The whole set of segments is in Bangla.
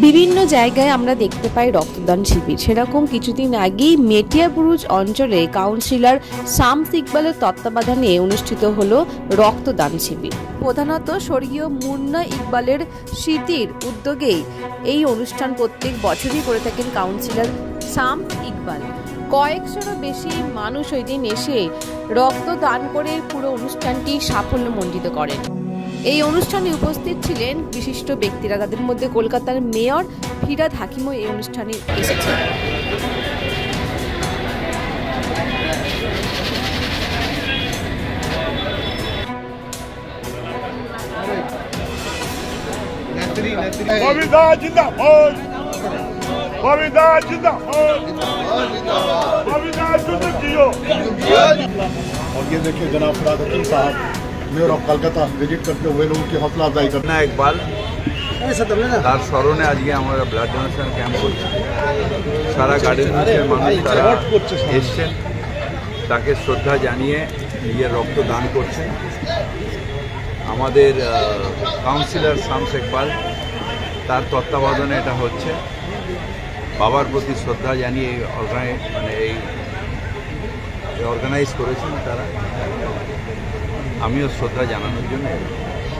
বিভিন্ন জায়গায় আমরা দেখতে পাই রক্তদান শিবির। সেরকম কিছুদিন আগেই মেটিয়াবুরুজ অঞ্চলে কাউন্সিলর শামস ইকবালের তত্ত্বাবধানে অনুষ্ঠিত হলো রক্তদান শিবির। প্রধানত স্বর্গীয় মুন্না ইকবালের স্মৃতির উদ্যোগেই এই অনুষ্ঠান প্রত্যেক বছরই করে থাকেন কাউন্সিলর শামস ইকবাল। কয়েকশোরও বেশি মানুষ ওই দিন এসে রক্তদান করে পুরো অনুষ্ঠানটি সাফল্যমণ্ডিত করেন। এই অনুষ্ঠানে উপস্থিত ছিলেন বিশিষ্ট ব্যক্তিরা, তাদের মধ্যে কলকাতার মেয়র ফিরহাদ হাকিমও এই অনুষ্ঠানে এসেছেন। और ये देखिए जनाब फराद हकीम साहब मेयर ऑफ कलकाता विजिट करते हुए लोगों की हौसला अफजाई करना इकबाल তার স্মরণে আজকে আমরা ব্লাড ডোনেশন ক্যাম্প করছি। সারা গার্ডেনের মানুষ তারা এসছেন, তাকে শ্রদ্ধা জানিয়ে নিজের রক্ত দান করছেন। আমাদের কাউন্সিলর শামস ইকবাল তার তত্ত্বাবধানে এটা হচ্ছে। বাবার প্রতি শ্রদ্ধা জানিয়ে এই অর্গানাইজ করেছেন তারা। আমিও শ্রদ্ধা জানানোর জন্য।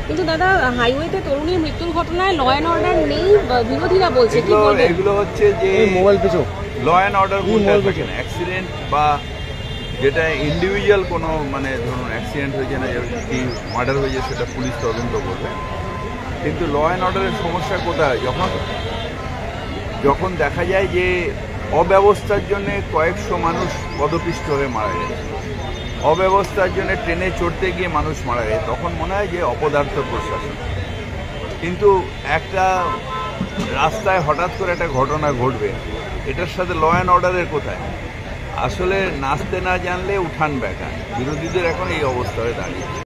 কিন্তু দাদা, হাইওয়েতে তরুণীর মৃত্যুর ঘটনায় ল অ্যান্ড অর্ডার নেই, বিরোধীরা বলছে। এগুলো হচ্ছে যে ল অ্যান্ড অর্ডার অ্যাক্সিডেন্ট বা যেটা ইন্ডিভিজুয়াল কোনো ধরুন অ্যাক্সিডেন্ট হয়েছে না, কি মার্ডার হয়েছে সেটা পুলিশ তদন্ত করবে। কিন্তু ল অ্যান্ড অর্ডারের সমস্যা কোথায়? যখন দেখা যায় যে অব্যবস্থার জন্য কয়েকশো মানুষ পদপিষ্ট হয়ে মারা যায়, অব্যবস্থার জন্য ট্রেনে চড়তে গিয়ে মানুষ মারা যায়, তখন মনে হয় যে অপদার্থ প্রশাসন। কিন্তু একটা রাস্তায় হঠাৎ করে একটা ঘটনা ঘটবে, এটার সাথে ল অ্যান্ড অর্ডারের কোথায়? আসলে নাচতে না জানলে উঠান বেকা। বিরোধীদের এখন এই অবস্থা হয়ে দাঁড়িয়েছে।